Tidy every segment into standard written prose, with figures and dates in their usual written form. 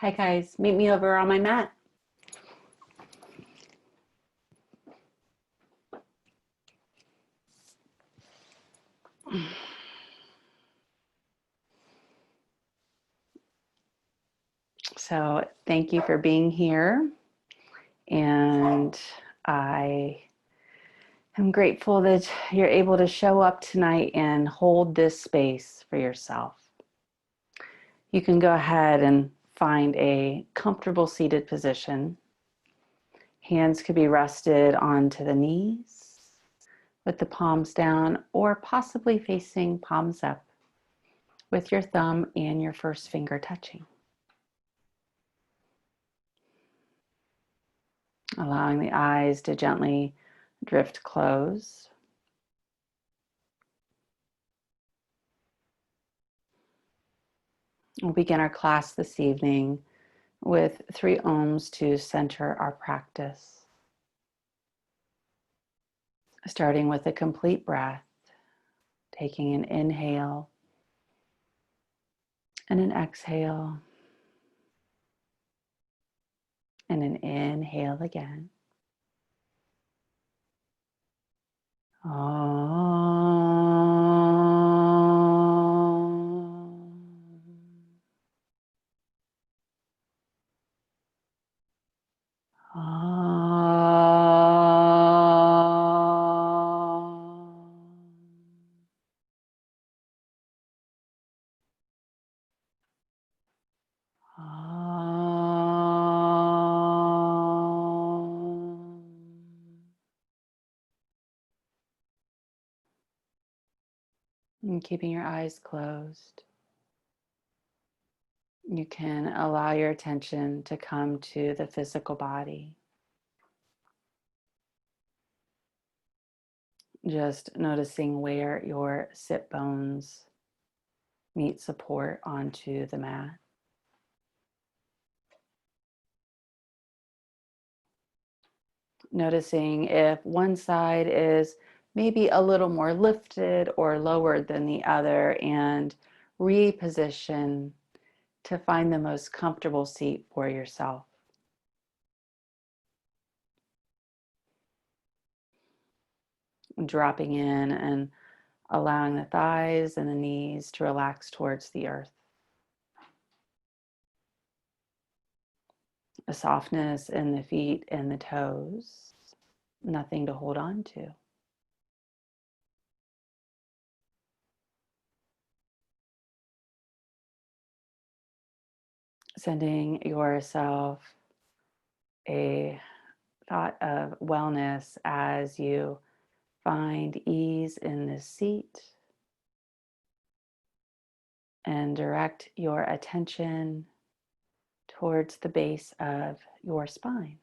Hi guys, meet me over on my mat. So thank you for being here. And I am grateful that you're able to show up tonight and hold this space for yourself. You can go ahead and find a comfortable seated position. Hands could be rested onto the knees with the palms down or possibly facing palms up with your thumb and your first finger touching. Allowing the eyes to gently drift closed. We'll begin our class this evening with 3 ohms to center our practice. Starting with a complete breath, taking an inhale and an exhale, and an inhale again. And keeping your eyes closed, you can allow your attention to come to the physical body. Just noticing where your sit bones meet support onto the mat. Noticing if one side is maybe a little more lifted or lower than the other, and reposition to find the most comfortable seat for yourself. Dropping in and allowing the thighs and the knees to relax towards the earth. A softness in the feet and the toes, nothing to hold on to. Sending yourself a thought of wellness as you find ease in the seat and direct your attention towards the base of your spine.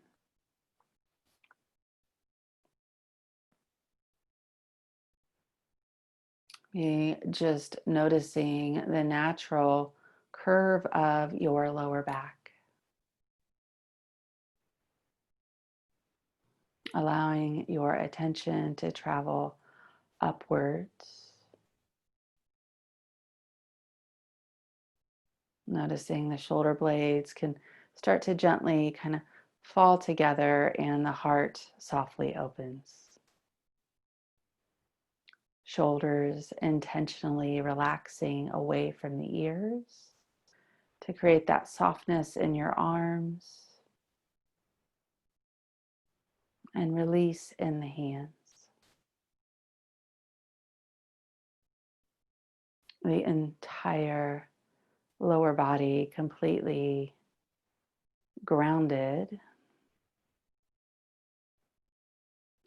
Be just noticing the natural curve of your lower back. Allowing your attention to travel upwards. Noticing the shoulder blades can start to gently kind of fall together and the heart softly opens. Shoulders intentionally relaxing away from the ears to create that softness in your arms, and release in the hands. The entire lower body completely grounded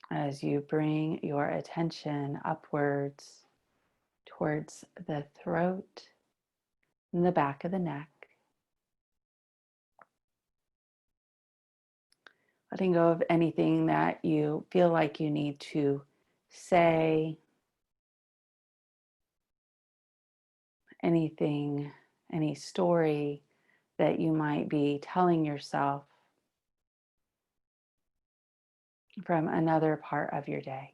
as you bring your attention upwards towards the throat and the back of the neck. Letting go of anything that you feel like you need to say, anything, any story that you might be telling yourself from another part of your day.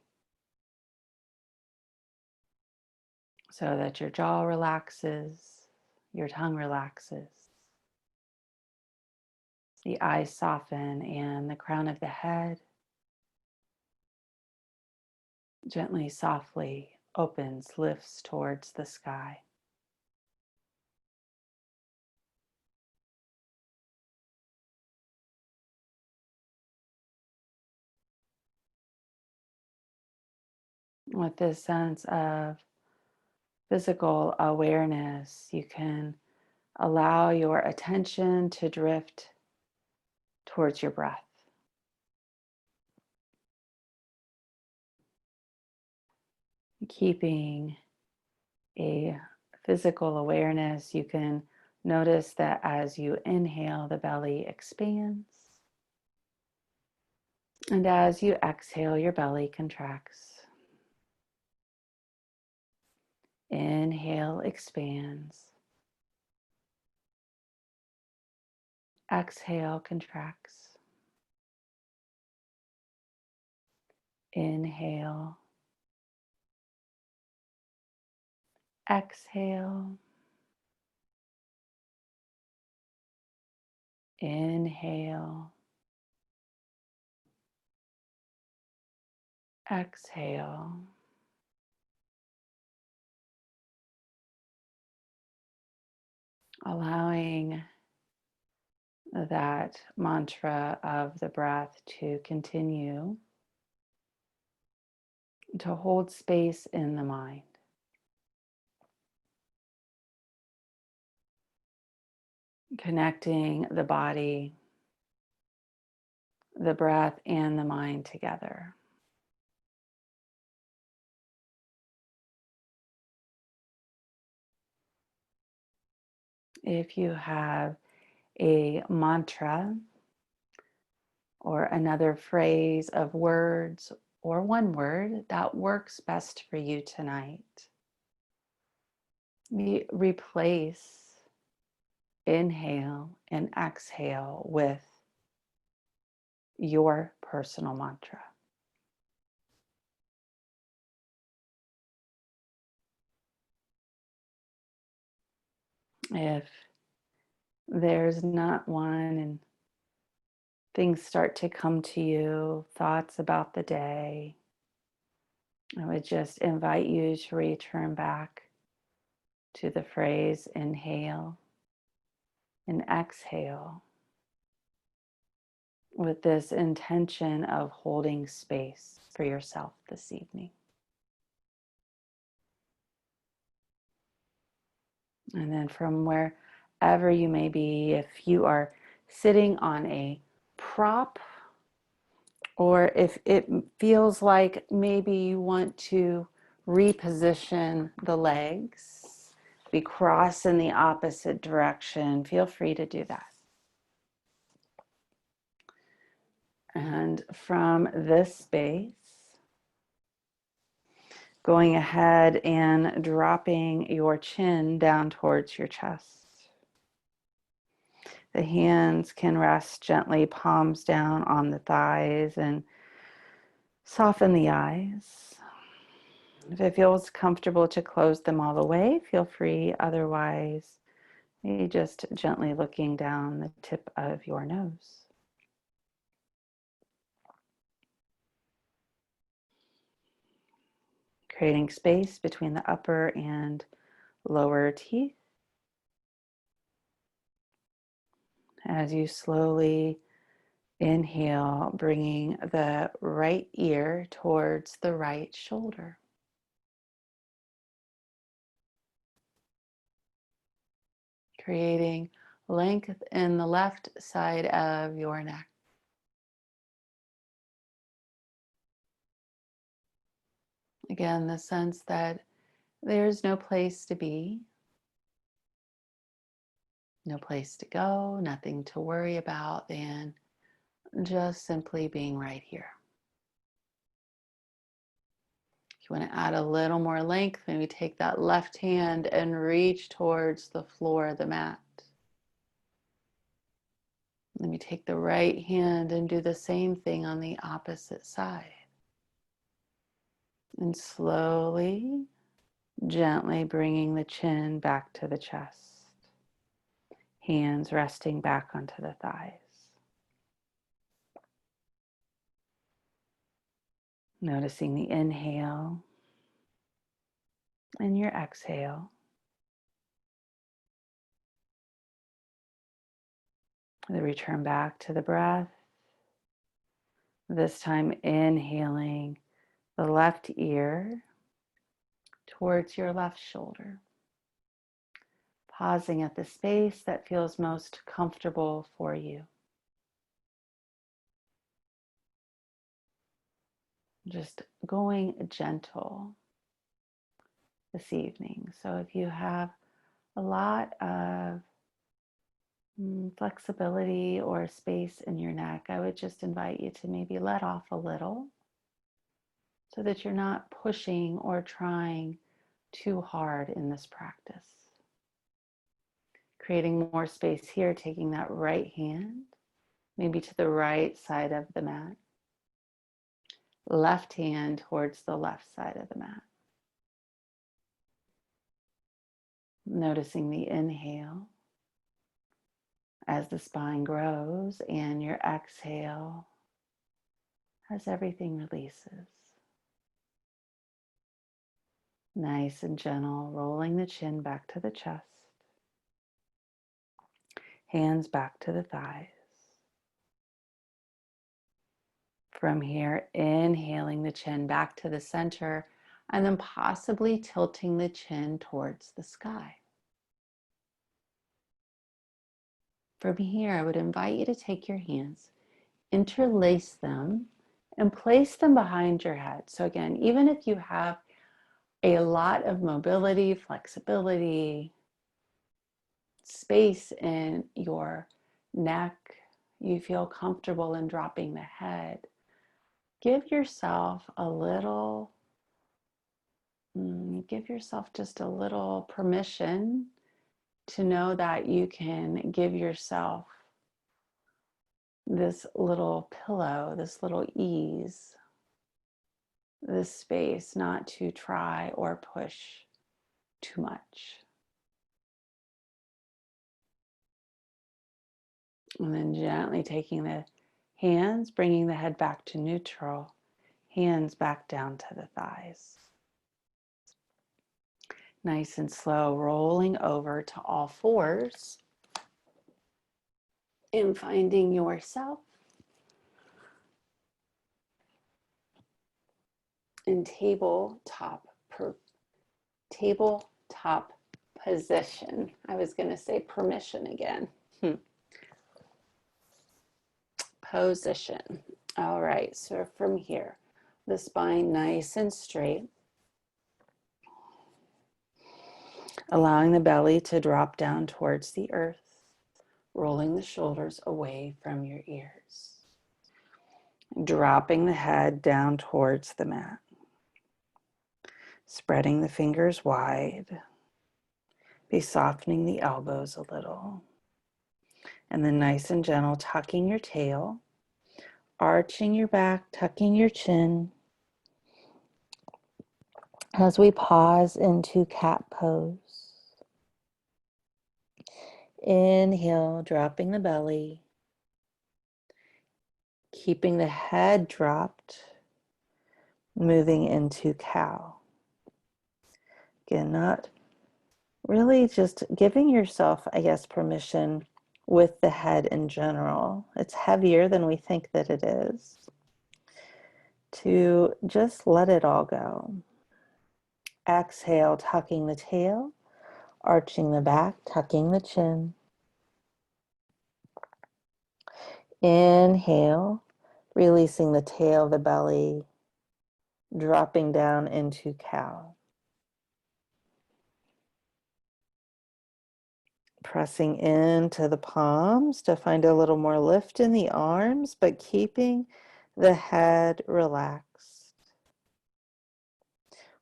So that your jaw relaxes, your tongue relaxes. The eyes soften and the crown of the head gently, softly opens, lifts towards the sky. With this sense of physical awareness, you can allow your attention to drift towards your breath. Keeping a physical awareness, you can notice that as you inhale, the belly expands. And as you exhale, your belly contracts. Inhale, expands. Exhale, contracts. Inhale. Exhale. Inhale. Exhale. Allowing that mantra of the breath to continue to hold space in the mind. Connecting the body, the breath, and the mind together. If you have a mantra or another phrase of words or one word that works best for you tonight, replace inhale and exhale with your personal mantra. If there's not one and things start to come to you, thoughts about the day, I would just invite you to return back to the phrase inhale and exhale with this intention of holding space for yourself this evening. And then from wherever you may be, if you are sitting on a prop, or if it feels like maybe you want to reposition the legs, be cross in the opposite direction, feel free to do that. And from this space, going ahead and dropping your chin down towards your chest. The hands can rest gently, palms down on the thighs, and soften the eyes. If it feels comfortable to close them all the way, feel free. Otherwise, maybe just gently looking down the tip of your nose. Creating space between the upper and lower teeth. As you slowly inhale, bringing the right ear towards the right shoulder. Creating length in the left side of your neck. Again, the sense that there's no place to be, no place to go, nothing to worry about, and just simply being right here. If you want to add a little more length, maybe take that left hand and reach towards the floor of the mat. Let me take the right hand and do the same thing on the opposite side. And slowly, gently bringing the chin back to the chest. Hands resting back onto the thighs. Noticing the inhale and your exhale. The return back to the breath. This time inhaling the left ear towards your left shoulder. Pausing at the space that feels most comfortable for you. Just going gentle this evening. So if you have a lot of flexibility or space in your neck, I would just invite you to maybe let off a little so that you're not pushing or trying too hard in this practice. Creating more space here, taking that right hand, maybe to the right side of the mat. Left hand towards the left side of the mat. Noticing the inhale as the spine grows and your exhale as everything releases. Nice and gentle, rolling the chin back to the chest. Hands back to the thighs. From here, inhaling the chin back to the center and then possibly tilting the chin towards the sky. From here, I would invite you to take your hands, interlace them, and place them behind your head. So again, even if you have a lot of mobility, flexibility, space in your neck, you feel comfortable in dropping the head, give yourself just a little permission to know that you can give yourself this little pillow, this little ease, this space, not to try or push too much. And then gently taking the hands, bringing the head back to neutral, hands back down to the thighs. Nice and slow, rolling over to all fours and finding yourself in tabletop position. I was going to say permission again. Position. All right, so from here, the spine nice and straight. Allowing the belly to drop down towards the earth, rolling the shoulders away from your ears. Dropping the head down towards the mat. Spreading the fingers wide. Be softening the elbows a little. And then nice and gentle, tucking your tail, arching your back, tucking your chin. As we pause into cat pose. Inhale, dropping the belly. Keeping the head dropped. Moving into cow. Again, not really just giving yourself, I guess, permission with the head in general. It's heavier than we think that it is. To just let it all go. Exhale, tucking the tail, arching the back, tucking the chin. Inhale, releasing the tail, the belly, dropping down into cow. Pressing into the palms to find a little more lift in the arms, but keeping the head relaxed.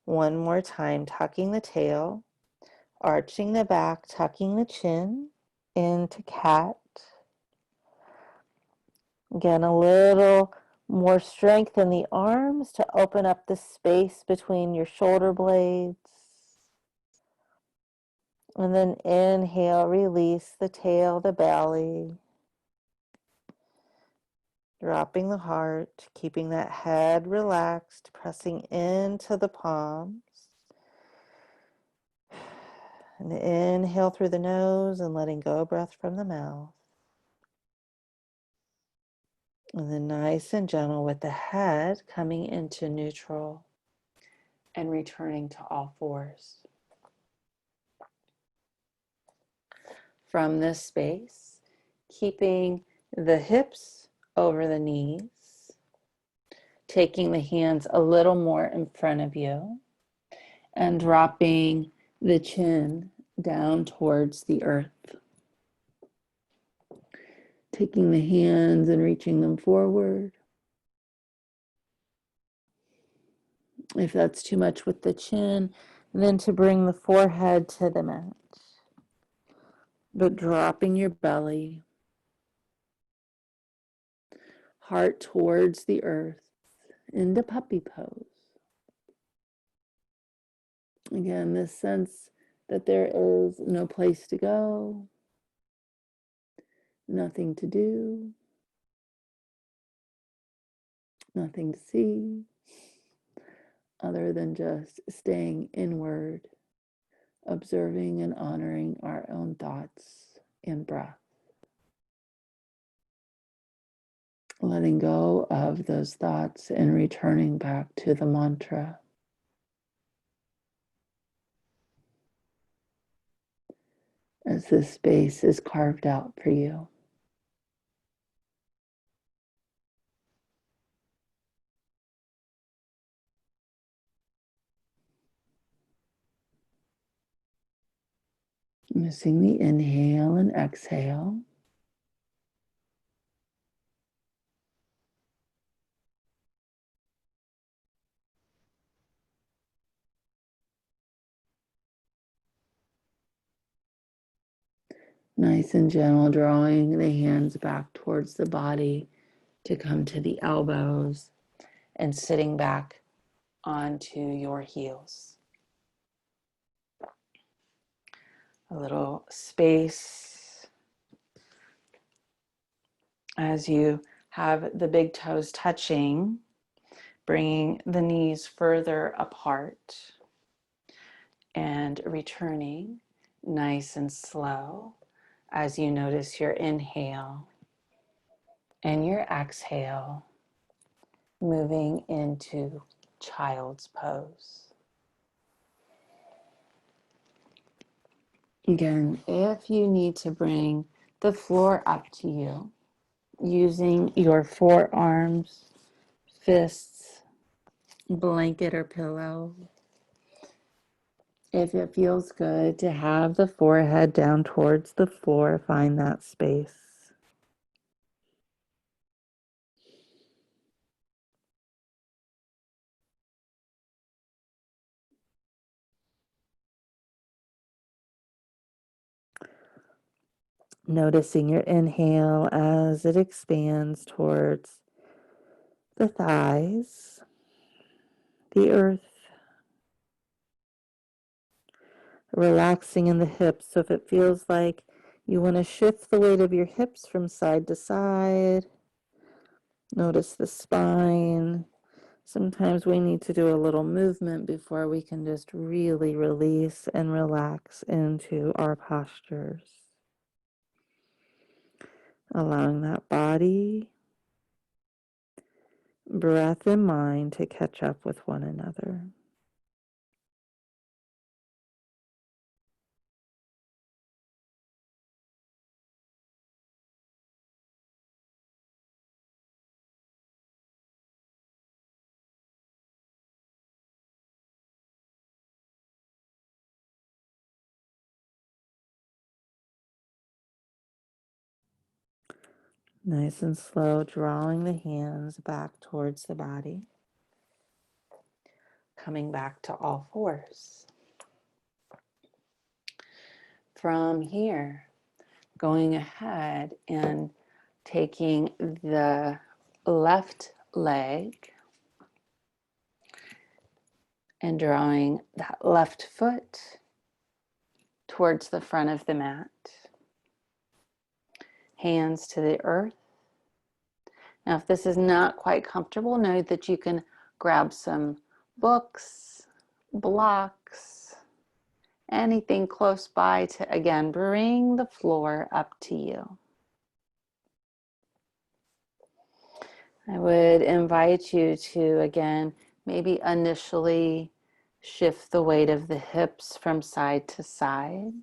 One more time, tucking the tail, arching the back, tucking the chin, into cat. Again, a little more strength in the arms to open up the space between your shoulder blades. And then inhale, release the tail, the belly. Dropping the heart, keeping that head relaxed, pressing into the palms. And inhale through the nose and letting go of breath from the mouth. And then nice and gentle with the head coming into neutral and returning to all fours. From this space, keeping the hips over the knees, taking the hands a little more in front of you, and dropping the chin down towards the earth. Taking the hands and reaching them forward. If that's too much with the chin, then to bring the forehead to the mat. But dropping your belly, heart towards the earth, into puppy pose. Again, this sense that there is no place to go, nothing to do, nothing to see, other than just staying inward, observing and honoring our own thoughts and breath. Letting go of those thoughts and returning back to the mantra. As this space is carved out for you. Missing the inhale and exhale. Nice and gentle, drawing the hands back towards the body to come to the elbows and sitting back onto your heels. A little space as you have the big toes touching, bringing the knees further apart and returning nice and slow as you notice your inhale and your exhale moving into child's pose. Again, if you need to bring the floor up to you, using your forearms, fists, blanket or pillow, if it feels good to have the forehead down towards the floor, find that space. Noticing your inhale as it expands towards the thighs, the earth, relaxing in the hips. So if it feels like you want to shift the weight of your hips from side to side, notice the spine. Sometimes we need to do a little movement before we can just really release and relax into our postures. Allowing that body, breath, and mind to catch up with one another. Nice and slow, drawing the hands back towards the body. Coming back to all fours. From here, going ahead and taking the left leg and drawing that left foot towards the front of the mat. Hands to the earth. Now, if this is not quite comfortable, know that you can grab some books, blocks, anything close by to, again, bring the floor up to you. I would invite you to, again, maybe initially shift the weight of the hips from side to side.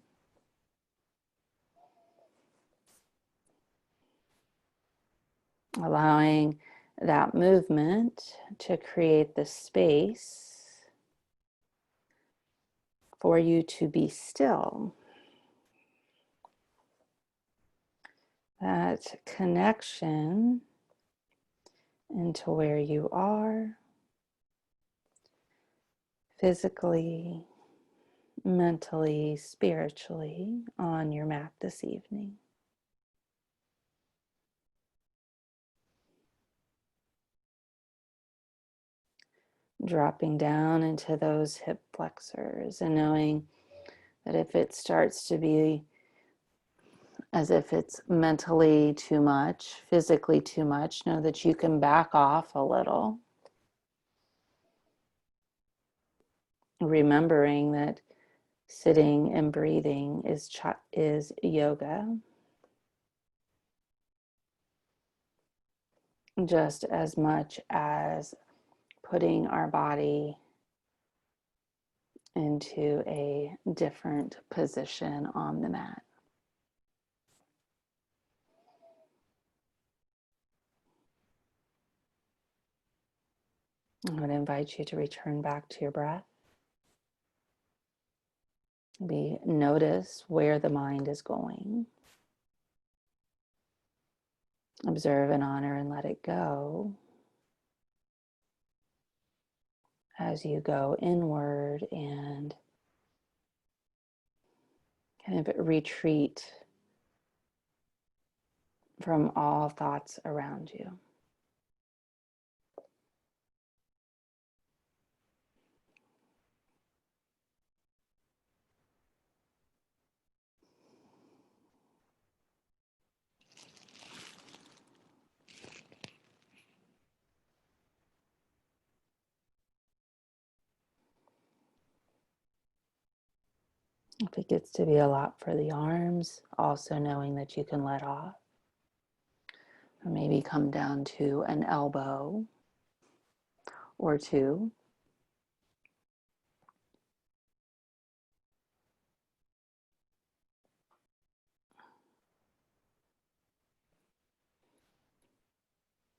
Allowing that movement to create the space for you to be still. That connection into where you are physically, mentally, spiritually on your mat this evening. Dropping down into those hip flexors and knowing that if it starts to be as if it's mentally too much, physically too much, know that you can back off a little. Remembering that sitting and breathing is yoga, just as much as putting our body into a different position on the mat. I would invite you to return back to your breath. Notice where the mind is going. Observe and honor and let it go as you go inward and kind of retreat from all thoughts around you. If it gets to be a lot for the arms, also knowing that you can let off. Or maybe come down to an elbow or two.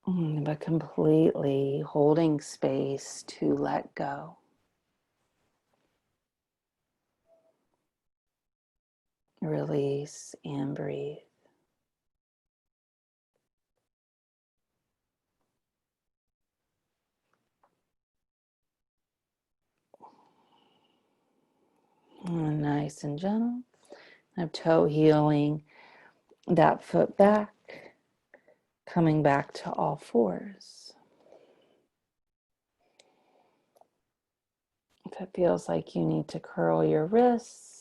But completely holding space to let go. Release and breathe. And nice and gentle. I'm toe healing that foot back, coming back to all fours. If it feels like you need to curl your wrists,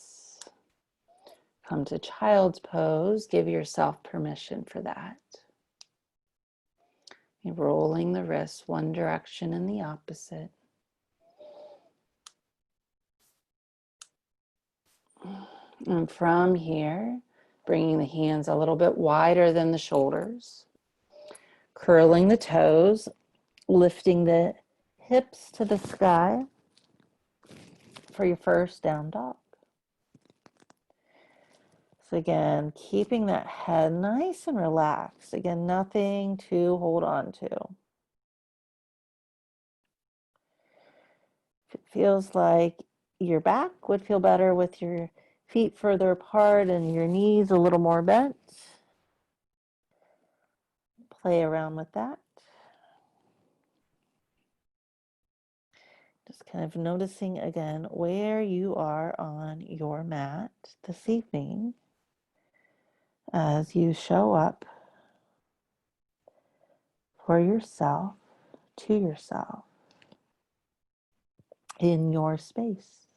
come to child's pose, give yourself permission for that. You're rolling the wrists one direction and the opposite. And from here, bringing the hands a little bit wider than the shoulders, curling the toes, lifting the hips to the sky for your first down dog. So again, keeping that head nice and relaxed. Again, nothing to hold on to. If it feels like your back would feel better with your feet further apart and your knees a little more bent, play around with that. Just kind of noticing again where you are on your mat this evening as you show up for yourself, to yourself, in your space.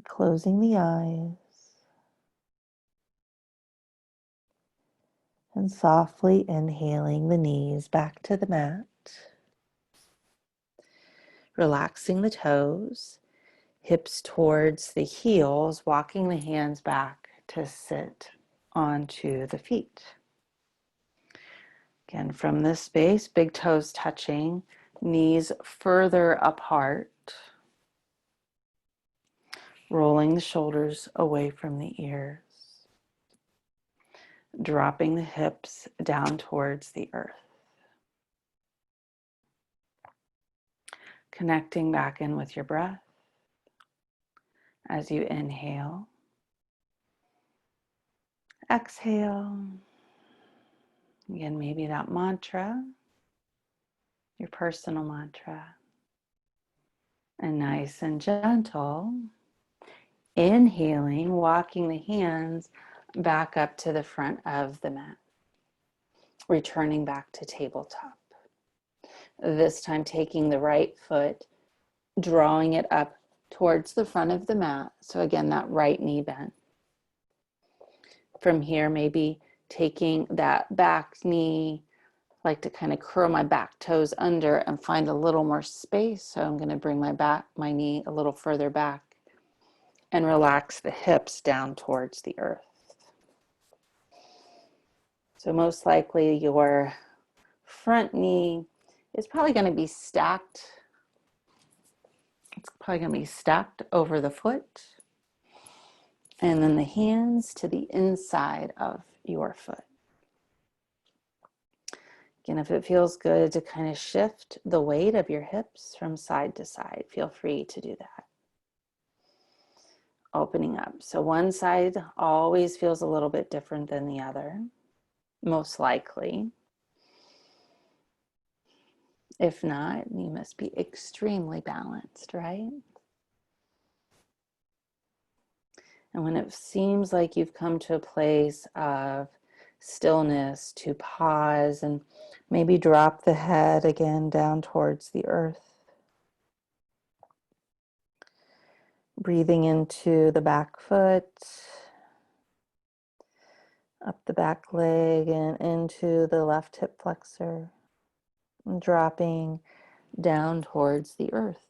Closing the eyes. And softly inhaling the knees back to the mat. Relaxing the toes, hips towards the heels, walking the hands back to sit onto the feet. Again, from this space, big toes touching, knees further apart, rolling the shoulders away from the ears, dropping the hips down towards the earth. Connecting back in with your breath as you inhale. Exhale. Again, maybe that mantra, your personal mantra. And nice and gentle, inhaling, walking the hands back up to the front of the mat, returning back to tabletop. This time taking the right foot, drawing it up towards the front of the mat. So again, that right knee bent. From here, maybe taking that back knee, like to kind of curl my back toes under and find a little more space. So I'm going to bring my knee a little further back and relax the hips down towards the earth. So most likely your front knee is probably going to be stacked. It's probably going to be stacked over the foot. And then the hands to the inside of your foot. Again, if it feels good to kind of shift the weight of your hips from side to side, feel free to do that. Opening up. So one side always feels a little bit different than the other, most likely. If not, you must be extremely balanced, right? And when it seems like you've come to a place of stillness, to pause and maybe drop the head again down towards the earth. Breathing into the back foot, up the back leg and into the left hip flexor, and dropping down towards the earth.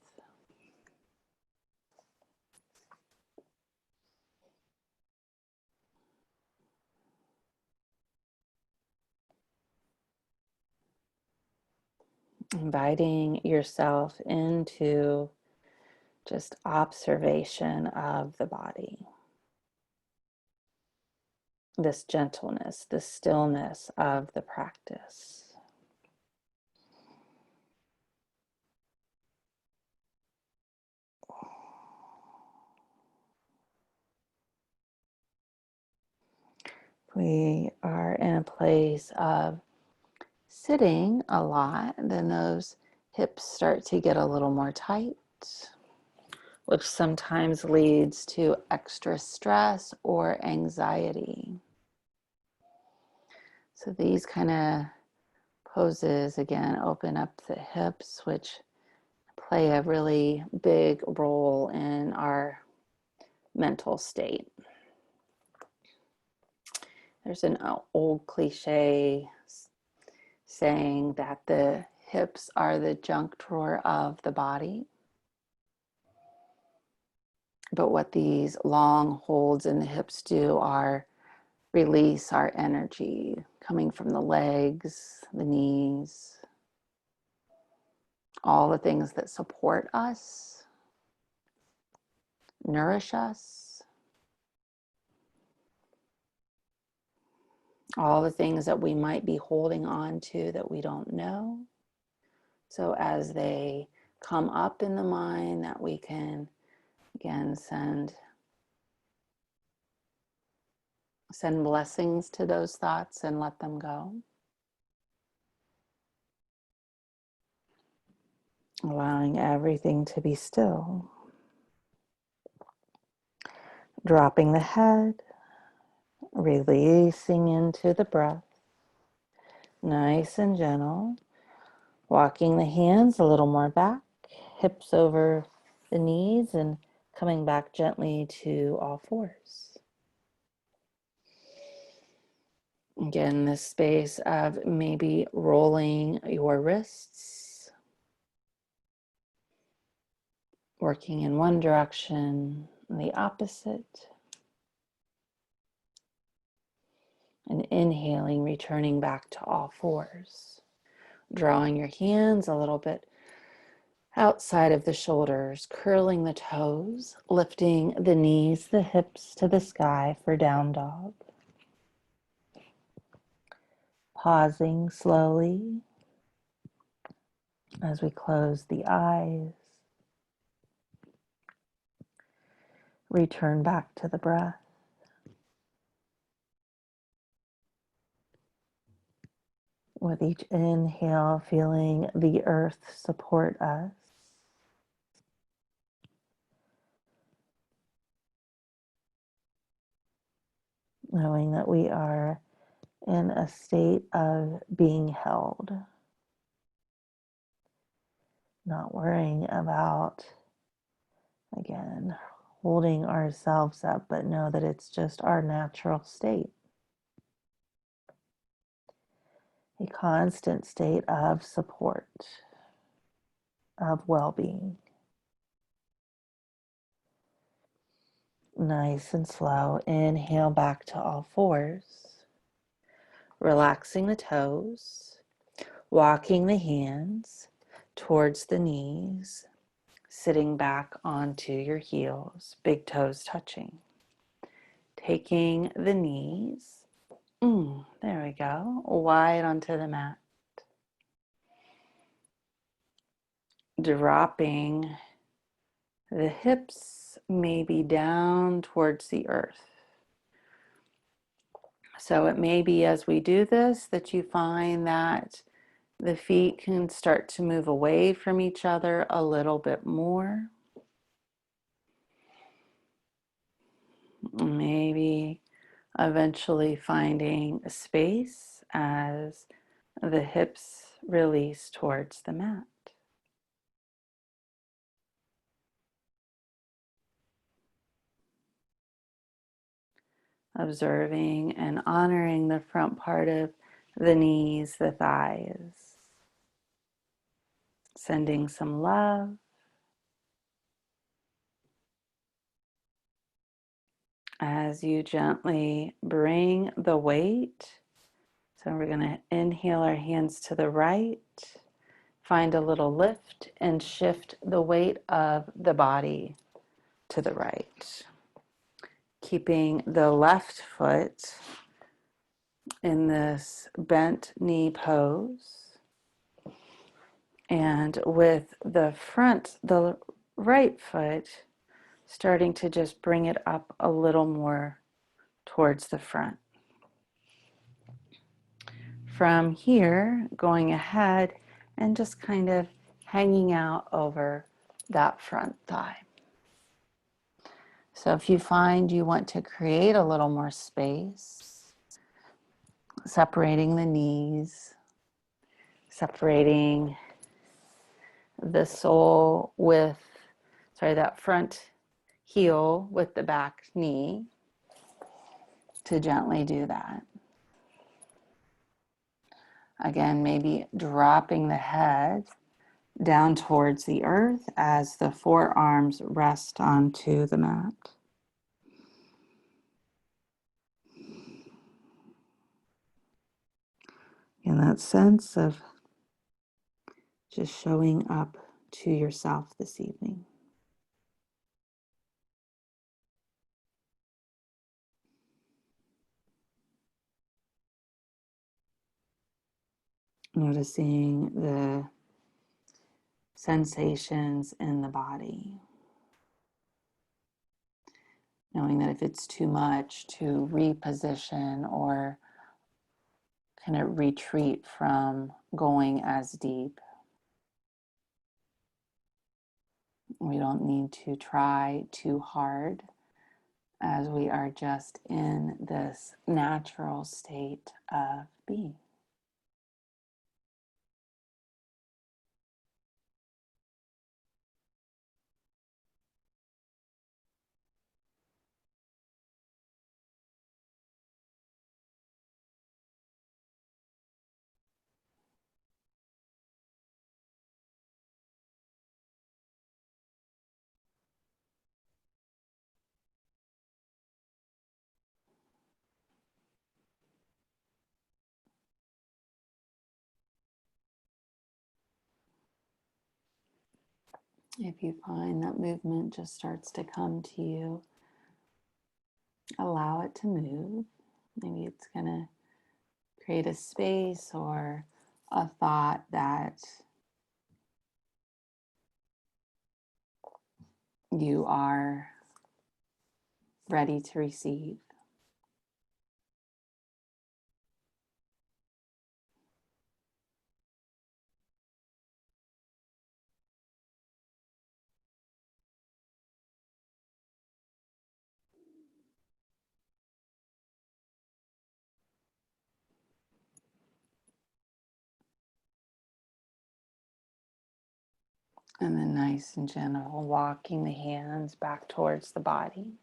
Inviting yourself into just observation of the body. This gentleness, this stillness of the practice. We are in a place of sitting a lot, then those hips start to get a little more tight, which sometimes leads to extra stress or anxiety. So these kind of poses, again, open up the hips, which play a really big role in our mental state. There's an old cliche saying that the hips are the junk drawer of the body. But what these long holds in the hips do are release our energy coming from the legs, the knees, all the things that support us, nourish us, all the things that we might be holding on to that we don't know. So as they come up in the mind, that we can, again, send blessings to those thoughts and let them go. Allowing everything to be still. Dropping the head, releasing into the breath. Nice and gentle. Walking the hands a little more back, hips over the knees, and coming back gently to all fours. Again, this space of maybe rolling your wrists, working in one direction, the opposite, and inhaling, returning back to all fours, drawing your hands a little bit outside of the shoulders, curling the toes, lifting the knees, the hips to the sky for down dog. Pausing slowly as we close the eyes. Return back to the breath. With each inhale, feeling the earth support us. Knowing that we are in a state of being held. Not worrying about, again, holding ourselves up, but know that it's just our natural state. A constant state of support, of well-being. Nice and slow. Inhale back to all fours. Relaxing the toes. Walking the hands towards the knees. Sitting back onto your heels. Big toes touching. Taking the knees. There we go. Wide onto the mat. Dropping the hips maybe down towards the earth. So it may be as we do this that you find that the feet can start to move away from each other a little bit more. Maybe eventually finding a space as the hips release towards the mat. Observing and honoring the front part of the knees, the thighs. Sending some love. As you gently bring the weight. So we're going to inhale our hands to the right. Find a little lift and shift the weight of the body to the right. Keeping the left foot in this bent knee pose. And with the right foot, starting to just bring it up a little more towards the front. From here, going ahead and just kind of hanging out over that front thigh. So if you find you want to create a little more space, separating the knees, separating the sole with, that front heel with the back knee, to gently do that. Again, maybe dropping the head down towards the earth as the forearms rest onto the mat. And that sense of just showing up to yourself this evening. Noticing the sensations in the body. Knowing that if it's too much to reposition or kind of retreat from going as deep, we don't need to try too hard, as we are just in this natural state of being. If you find that movement just starts to come to you, allow it to move. Maybe it's going to create a space or a thought that you are ready to receive. And then nice and gentle, walking the hands back towards the body.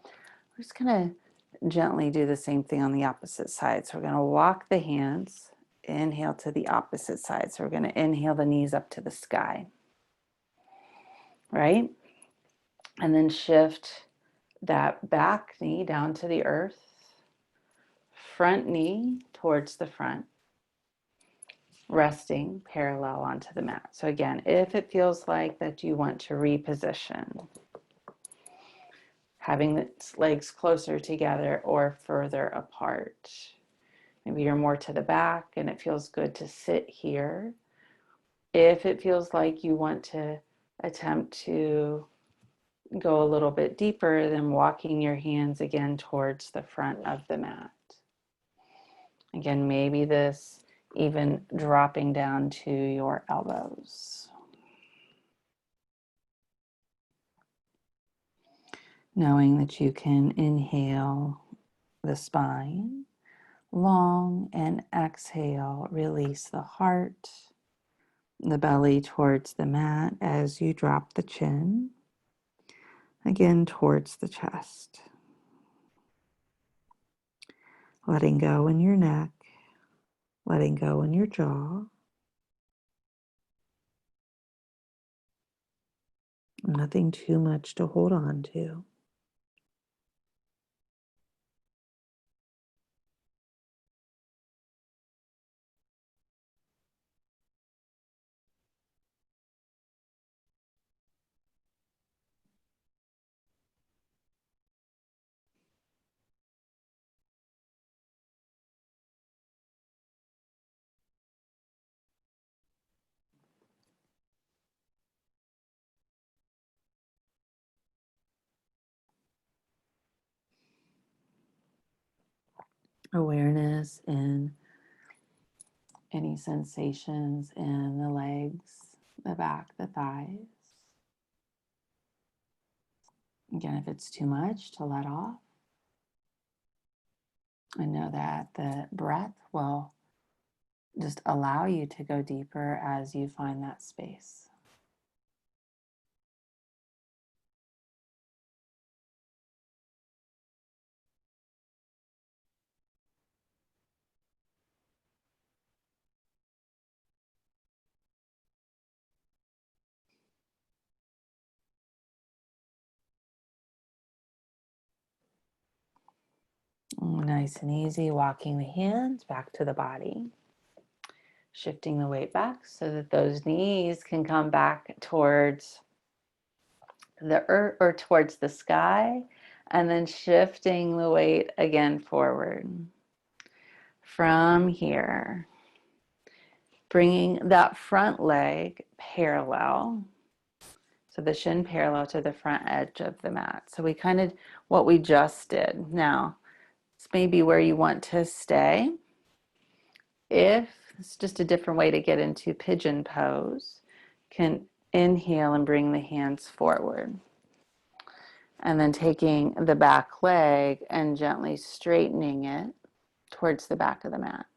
We're just going to gently do the same thing on the opposite side. So we're going to walk the hands, inhale to the opposite side. So we're going to inhale the knees up to the sky, right? And then shift that back knee down to the earth, front knee towards the front, resting parallel onto the mat. So again, if it feels like that you want to reposition, having the legs closer together or further apart. Maybe you're more to the back and it feels good to sit here. If it feels like you want to attempt to go a little bit deeper, then walking your hands again towards the front of the mat. Again, maybe this even dropping down to your elbows. Knowing that you can inhale the spine long and exhale, release the heart, the belly towards the mat as you drop the chin, again towards the chest. Letting go in your neck, letting go in your jaw. Nothing too much to hold on to. Awareness in any sensations in the legs, the back, the thighs. Again, if it's too much, to let off. I know that the breath will just allow you to go deeper as you find that space. Nice and easy, walking the hands back to the body. Shifting the weight back so that those knees can come back towards the earth or towards the sky, and then shifting the weight again forward. From here, bringing that front leg parallel. So the shin parallel to the front edge of the mat. So we kind of, what we just did. Now, this may be where you want to stay. If it's just a different way to get into pigeon pose, can inhale and bring the hands forward. And then taking the back leg and gently straightening it towards the back of the mat.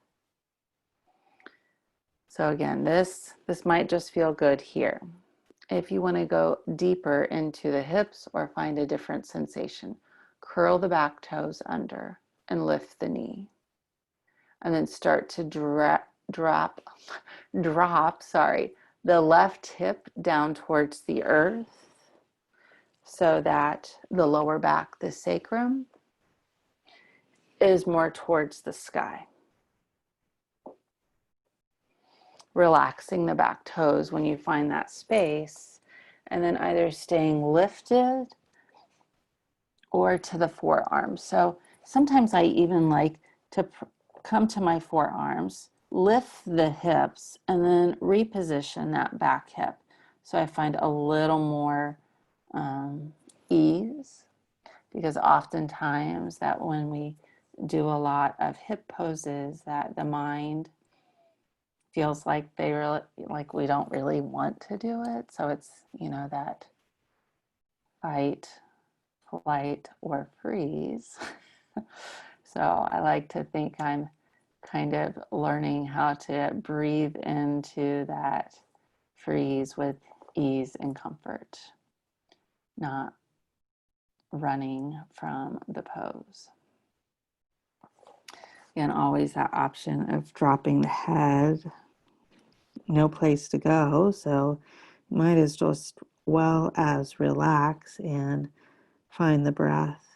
So again, this might just feel good here. If you want to go deeper into the hips or find a different sensation, curl the back toes under and lift the knee. And then start to drop the left hip down towards the earth so that the lower back, the sacrum, is more towards the sky. Relaxing the back toes when you find that space, and then either staying lifted or to the forearms. So sometimes I even like to come to my forearms, lift the hips, and then reposition that back hip. So I find a little more ease, because oftentimes that when we do a lot of hip poses, that the mind feels like they really, like we don't really want to do it. So it's, that fight, flight, or freeze. So I like to think I'm kind of learning how to breathe into that freeze with ease and comfort, not running from the pose. And always that option of dropping the head, no place to go. So you might as just well as relax and find the breath,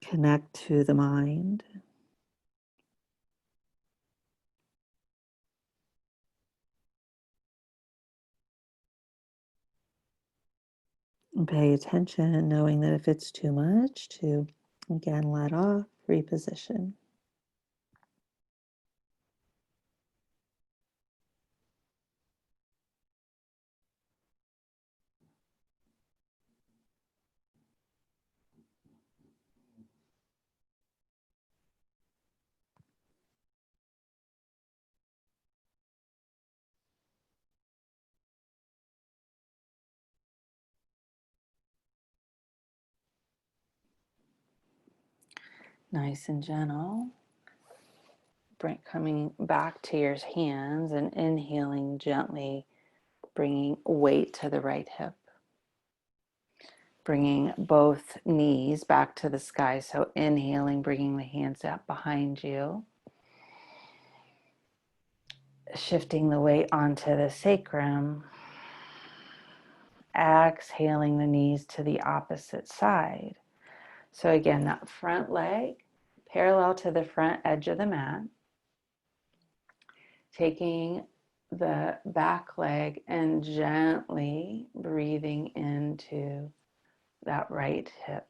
connect to the mind. And pay attention, knowing that if it's too much, to again let off, reposition. Nice and gentle. Coming back to your hands and inhaling gently, bringing weight to the right hip. Bringing both knees back to the sky. So inhaling, bringing the hands up behind you. Shifting the weight onto the sacrum. Exhaling the knees to the opposite side. So again, that front leg parallel to the front edge of the mat. Taking the back leg and gently breathing into that right hip.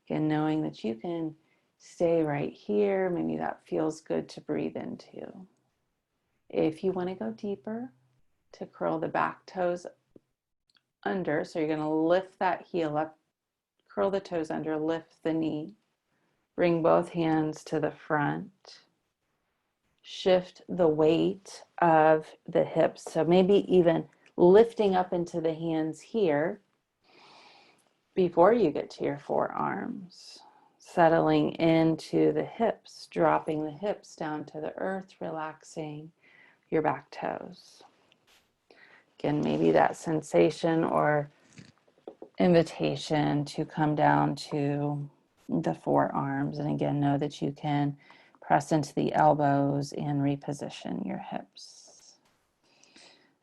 Again, knowing that you can stay right here. Maybe that feels good to breathe into. If you want to go deeper, to curl the back toes under. So you're going to lift that heel up, curl the toes under, lift the knee. Bring both hands to the front. Shift the weight of the hips. So maybe even lifting up into the hands here before you get to your forearms. Settling into the hips, dropping the hips down to the earth, relaxing your back toes. Again, maybe that sensation or invitation to come down to the forearms. And again, know that you can press into the elbows and reposition your hips.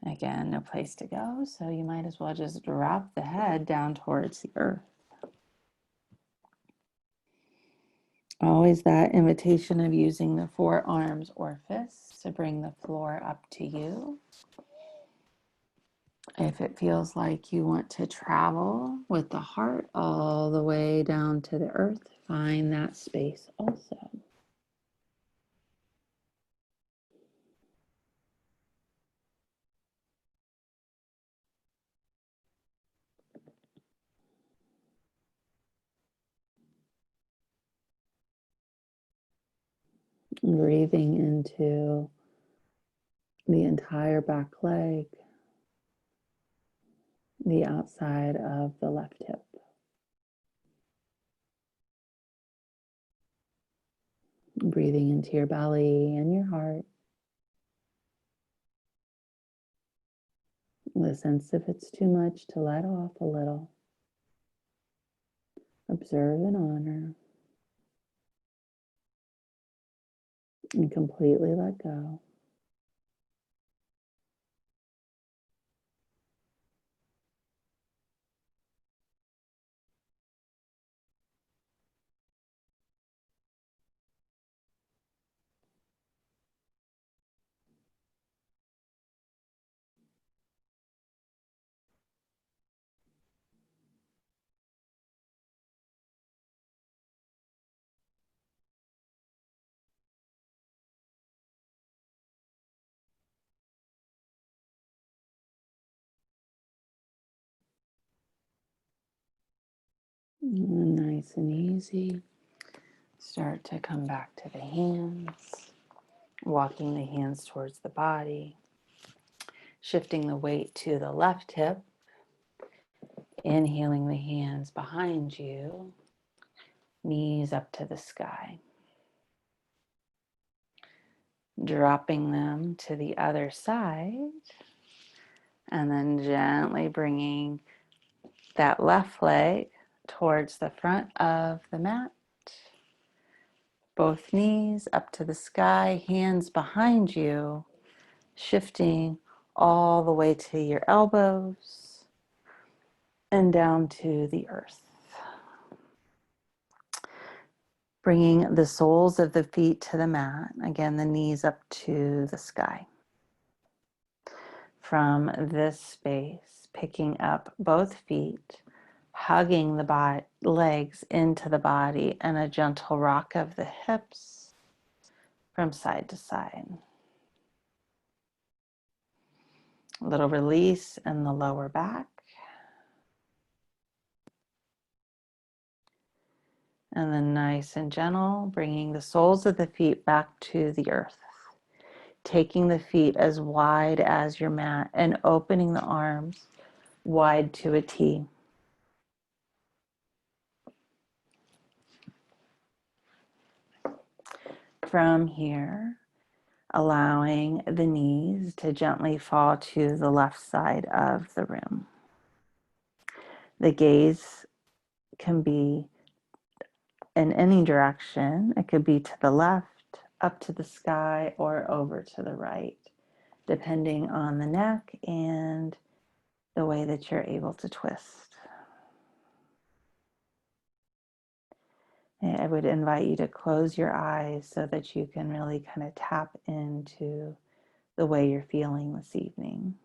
Again, no place to go, so you might as well just drop the head down towards the earth. Always that invitation of using the forearms or fists to bring the floor up to you. If it feels like you want to travel with the heart all the way down to the earth, find that space also. Breathing into the entire back leg, the outside of the left hip. Breathing into your belly and your heart. The sense if it's too much to let off a little. Observe and honor. And completely let go. Nice and easy. Start to come back to the hands, walking the hands towards the body, shifting the weight to the left hip, inhaling the hands behind you, knees up to the sky, dropping them to the other side, and then gently bringing that left leg towards the front of the mat. Both knees up to the sky, hands behind you, shifting all the way to your elbows and down to the earth. Bringing the soles of the feet to the mat. Again, the knees up to the sky. From this space, picking up both feet, hugging the legs into the body, and a gentle rock of the hips from side to side. A little release in the lower back. And then nice and gentle, bringing the soles of the feet back to the earth. Taking the feet as wide as your mat and opening the arms wide to a T. From here, allowing the knees to gently fall to the left side of the room. The gaze can be in any direction. It could be to the left, up to the sky, or over to the right, depending on the neck and the way that you're able to twist. I would invite you to close your eyes so that you can really kind of tap into the way you're feeling this evening.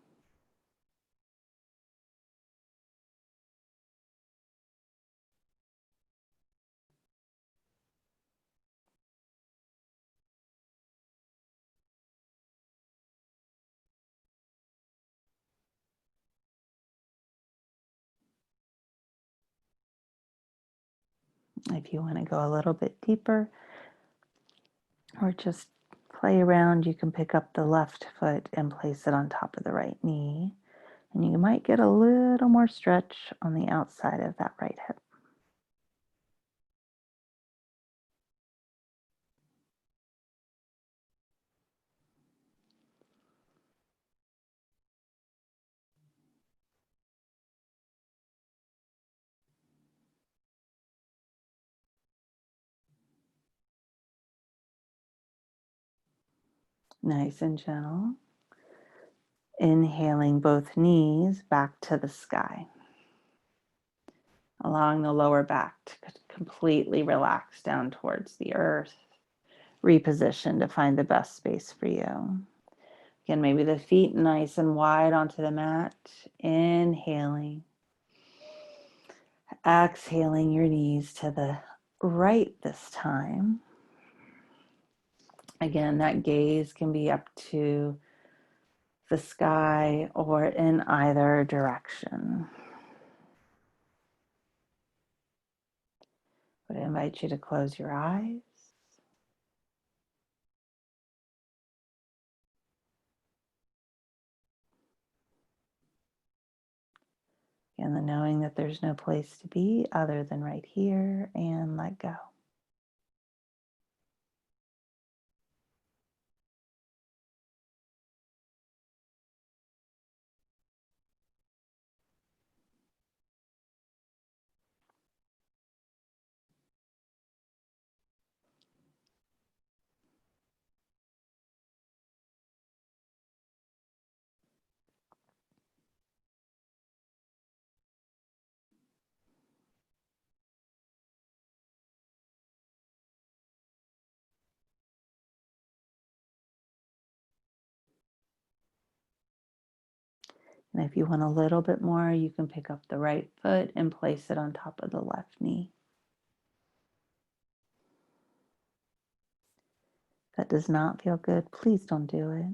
If you want to go a little bit deeper or just play around, you can pick up the left foot and place it on top of the right knee. And you might get a little more stretch on the outside of that right hip. Nice and gentle. Inhaling both knees back to the sky. Allowing the lower back to completely relax down towards the earth. Reposition to find the best space for you. Again, maybe the feet nice and wide onto the mat. Inhaling. Exhaling your knees to the right this time. Again, that gaze can be up to the sky or in either direction. I would invite you to close your eyes. And the knowing that there's no place to be other than right here, and let go. And if you want a little bit more, you can pick up the right foot and place it on top of the left knee. If that does not feel good, please don't do it.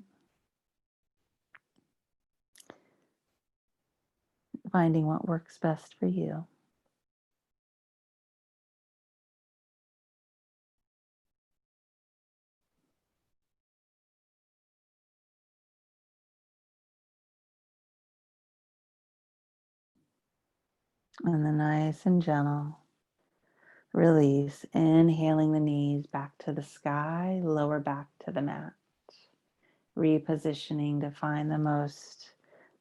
Finding what works best for you. And then nice and gentle. Release, inhaling the knees back to the sky, lower back to the mat. Repositioning to find the most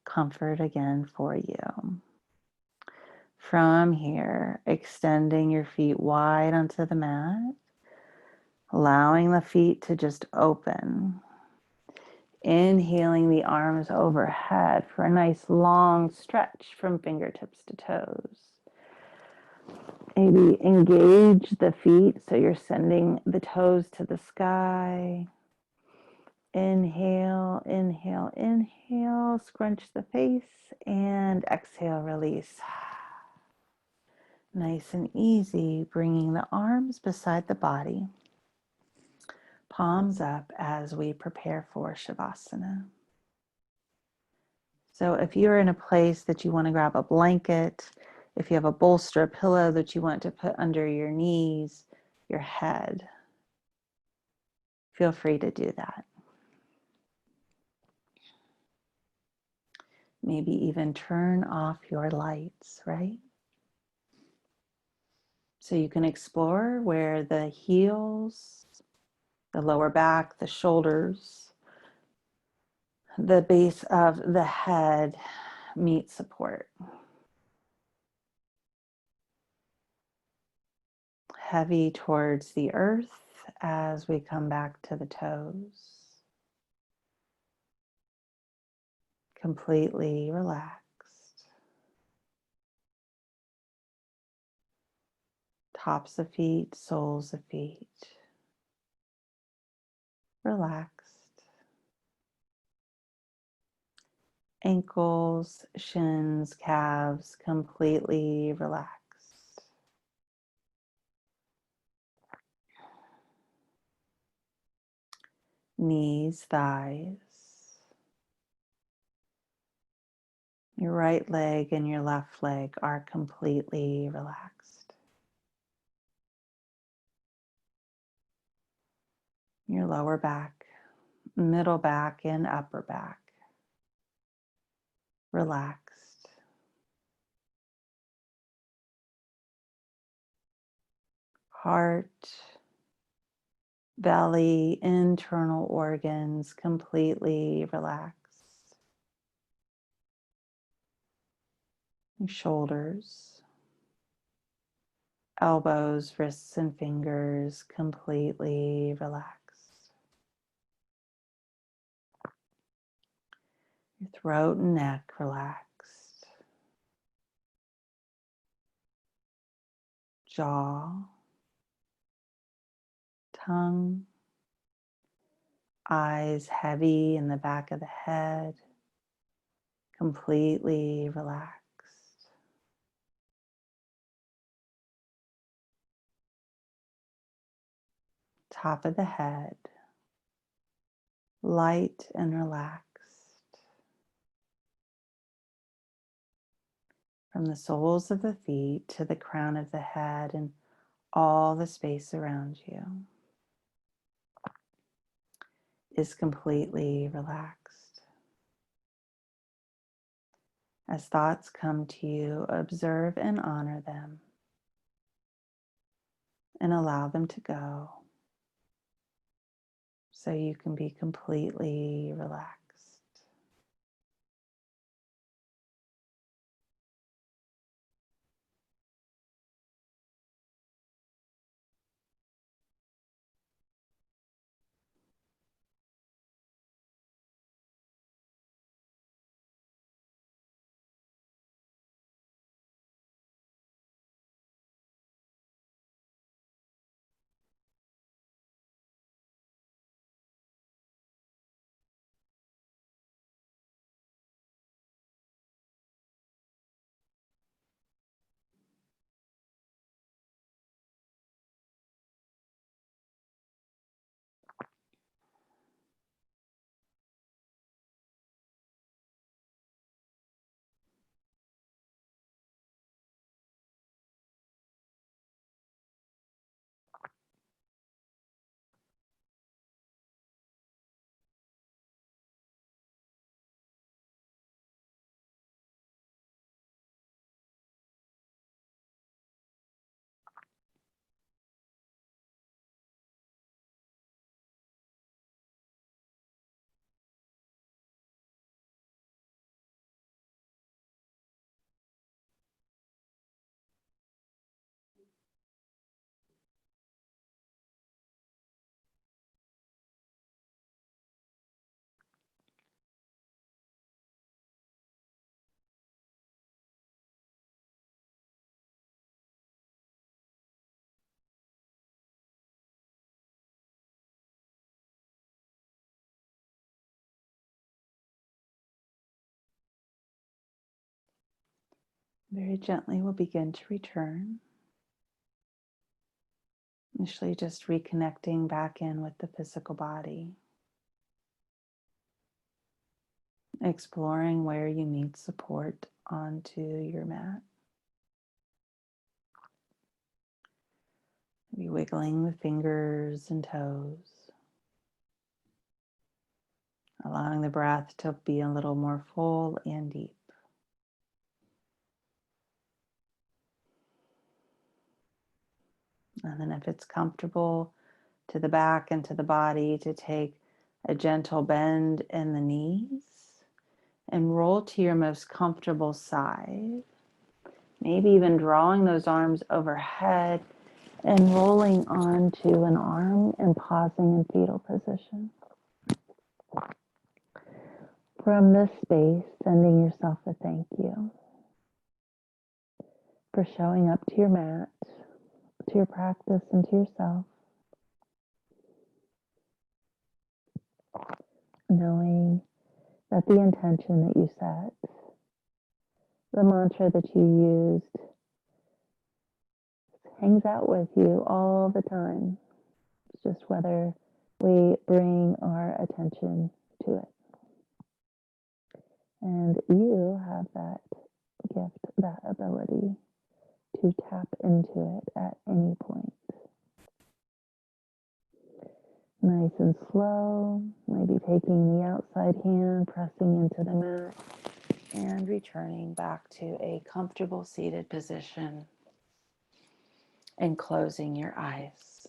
comfort again for you. From here, extending your feet wide onto the mat, allowing the feet to just open. Inhaling the arms overhead for a nice long stretch from fingertips to toes. Maybe engage the feet so you're sending the toes to the sky. Inhale, inhale, inhale, scrunch the face, and exhale, release. Nice and easy, bringing the arms beside the body. Palms up as we prepare for Shavasana. So if you're in a place that you want to grab a blanket, if you have a bolster, a pillow that you want to put under your knees, your head, feel free to do that. Maybe even turn off your lights, right? So you can explore where the heels, the lower back, the shoulders, the base of the head meet support. Heavy towards the earth as we come back to the toes. Completely relaxed. Tops of feet, soles of feet. Relaxed. Ankles, shins, calves, completely relaxed. Knees, thighs. Your right leg and your left leg are completely relaxed. Your lower back, middle back, and upper back. Relaxed. Heart, belly, internal organs completely relaxed. Your shoulders, elbows, wrists, and fingers completely relaxed. Your throat and neck relaxed. Jaw, tongue, eyes heavy in the back of the head, completely relaxed. Top of the head, light and relaxed. From the soles of the feet to the crown of the head and all the space around you is completely relaxed. As thoughts come to you, observe and honor them and allow them to go so you can be completely relaxed. Very gently, we'll begin to return. Initially, just reconnecting back in with the physical body, exploring where you need support onto your mat. Maybe wiggling the fingers and toes, allowing the breath to be a little more full and deep. And then if it's comfortable to the back and to the body, to take a gentle bend in the knees and roll to your most comfortable side. Maybe even drawing those arms overhead and rolling onto an arm and pausing in fetal position. From this space, sending yourself a thank you for showing up to your mat, to your practice, and to yourself, knowing that the intention that you set, the mantra that you used, hangs out with you all the time. It's just whether we bring our attention to it. And you have that gift, that ability to tap into it at any point. Nice and slow, maybe taking the outside hand, pressing into the mat, and returning back to a comfortable seated position and closing your eyes.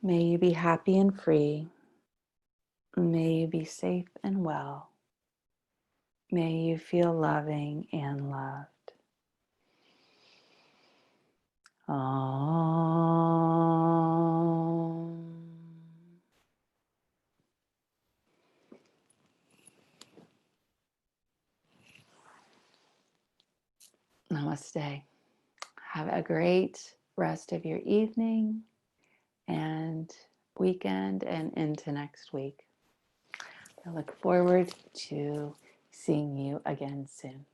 May you be happy and free. May you be safe and well. May you feel loving and loved. Om. Namaste. Have a great rest of your evening and weekend and into next week. I look forward to seeing you again soon.